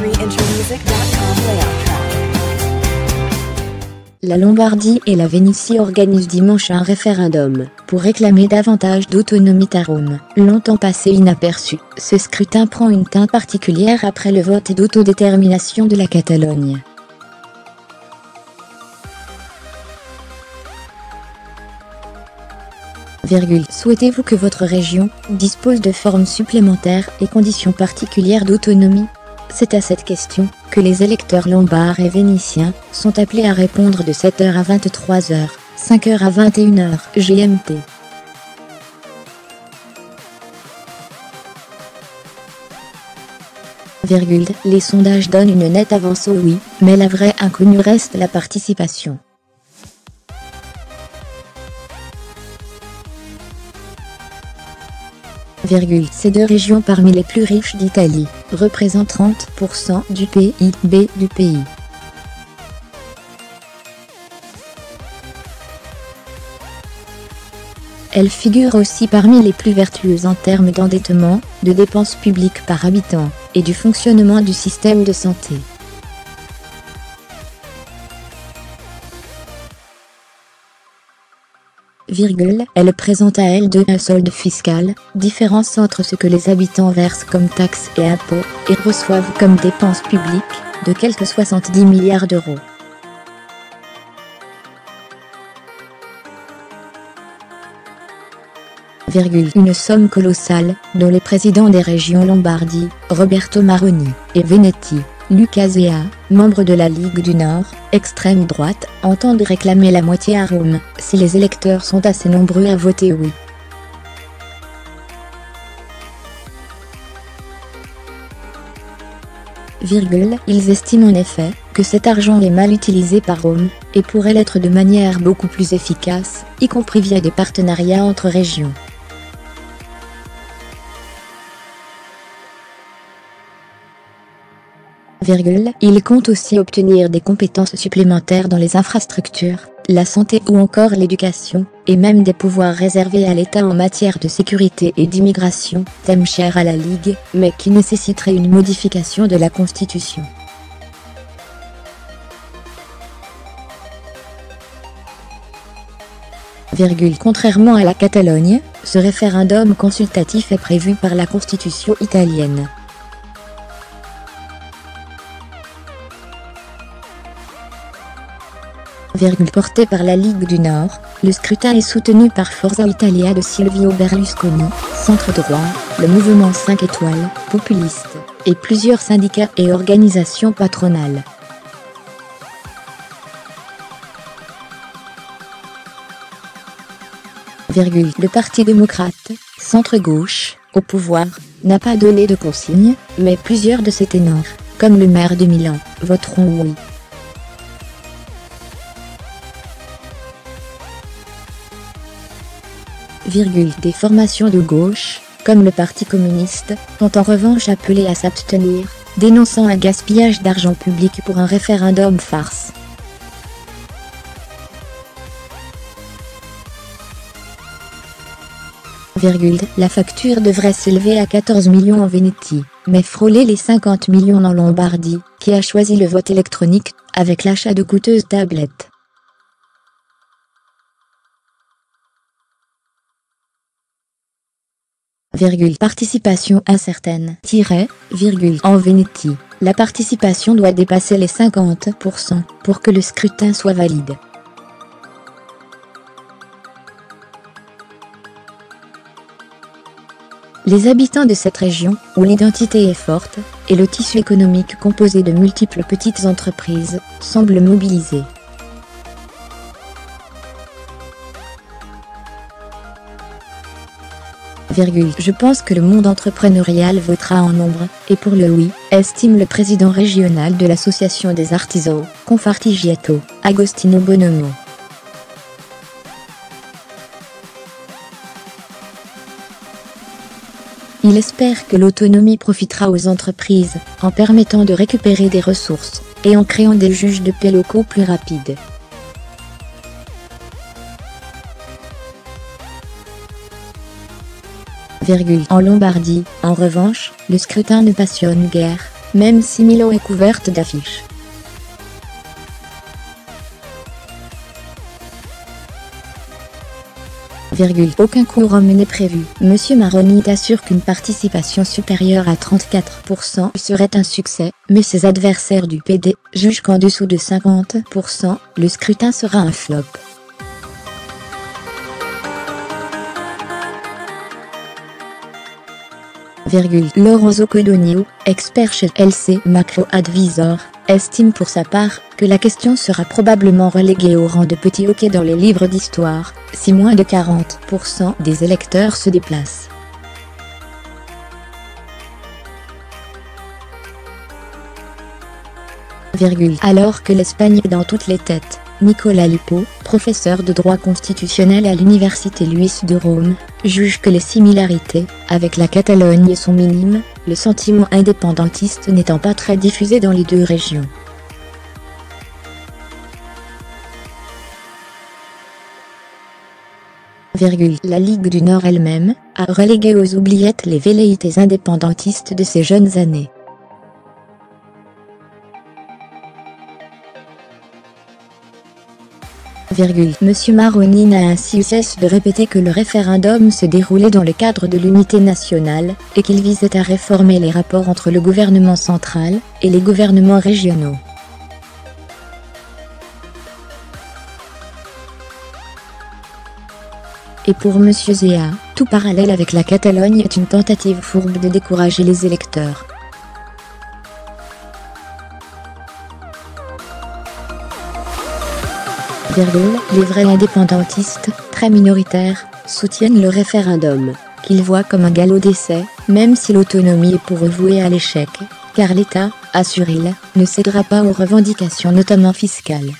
countryintermusic.com layout track. La Lombardie et la Vénétie organisent dimanche un référendum pour réclamer davantage d'autonomie à Rome. Longtemps passé inaperçu, ce scrutin prend une teinte particulière après le vote d'autodétermination de la Catalogne. Souhaitez-vous que votre région dispose de formes supplémentaires et conditions particulières d'autonomie? C'est à cette question que les électeurs lombards et vénitiens sont appelés à répondre de 7h à 23h, 5h à 21h GMT. Les sondages donnent une nette avance au oui, mais la vraie inconnue reste la participation. Ces deux régions parmi les plus riches d'Italie représentent 30% du PIB du pays. Elles figurent aussi parmi les plus vertueuses en termes d'endettement, de dépenses publiques par habitant, et du fonctionnement du système de santé. Elle présente à elle deux un solde fiscal, différence entre ce que les habitants versent comme taxes et impôts, et reçoivent comme dépenses publiques, de quelque 70 milliards d'euros. Une somme colossale, dont les présidents des régions Lombardie, Roberto Maroni, et Vénétie, Lucazea, membre de la Ligue du Nord, extrême droite, entendent réclamer la moitié à Rome, si les électeurs sont assez nombreux à voter oui. Ils estiment en effet que cet argent est mal utilisé par Rome, et pourrait l'être de manière beaucoup plus efficace, y compris via des partenariats entre régions. Ils comptent aussi obtenir des compétences supplémentaires dans les infrastructures, la santé ou encore l'éducation, et même des pouvoirs réservés à l'État en matière de sécurité et d'immigration, thème cher à la Ligue, mais qui nécessiterait une modification de la Constitution. Contrairement à la Catalogne, ce référendum consultatif est prévu par la Constitution italienne. Porté par la Ligue du Nord, le scrutin est soutenu par Forza Italia de Silvio Berlusconi, centre droit, le mouvement 5 étoiles, populiste, et plusieurs syndicats et organisations patronales. Le Parti démocrate, centre-gauche, au pouvoir, n'a pas donné de consigne, mais plusieurs de ses ténors, comme le maire de Milan, voteront oui. Des formations de gauche, comme le Parti communiste, ont en revanche appelé à s'abstenir, dénonçant un gaspillage d'argent public pour un référendum farce. La facture devrait s'élever à 14 millions en Vénétie, mais frôler les 50 millions en Lombardie, qui a choisi le vote électronique, avec l'achat de coûteuses tablettes. Participation incertaine. En Vénétie, la participation doit dépasser les 50% pour que le scrutin soit valide. Les habitants de cette région, où l'identité est forte, et le tissu économique composé de multiples petites entreprises, semblent mobilisés. Je pense que le monde entrepreneurial votera en nombre, et pour le oui, estime le président régional de l'association des artisans, Confartigiato, Agostino Bonomo. Il espère que l'autonomie profitera aux entreprises, en permettant de récupérer des ressources, et en créant des juges de paix locaux plus rapides. En Lombardie, en revanche, le scrutin ne passionne guère, même si Millau est couverte d'affiches. Aucun quorum n'est prévu. Monsieur Maroni assure qu'une participation supérieure à 34% serait un succès, mais ses adversaires du PD jugent qu'en dessous de 50%, le scrutin sera un flop. Lorenzo Codogno, expert chez LC Macro Advisor, estime pour sa part que la question sera probablement reléguée au rang de petit hockey dans les livres d'histoire, si moins de 40% des électeurs se déplacent. Alors que l'Espagne est dans toutes les têtes, Nicolas Lipo, professeur de droit constitutionnel à l'université Luis de Rome, juge que les similarités avec la Catalogne sont minimes, le sentiment indépendantiste n'étant pas très diffusé dans les deux régions. La Ligue du Nord elle-même a relégué aux oubliettes les velléités indépendantistes de ces jeunes années. Monsieur Maroni n'a ainsi eu cesse de répéter que le référendum se déroulait dans le cadre de l'unité nationale, et qu'il visait à réformer les rapports entre le gouvernement central et les gouvernements régionaux. Et pour Monsieur Zéa, tout parallèle avec la Catalogne est une tentative fourbe de décourager les électeurs. Les vrais indépendantistes, très minoritaires, soutiennent le référendum, qu'ils voient comme un galop d'essai, même si l'autonomie est pour eux vouée à l'échec, car l'État, assure-il, ne cédera pas aux revendications notamment fiscales.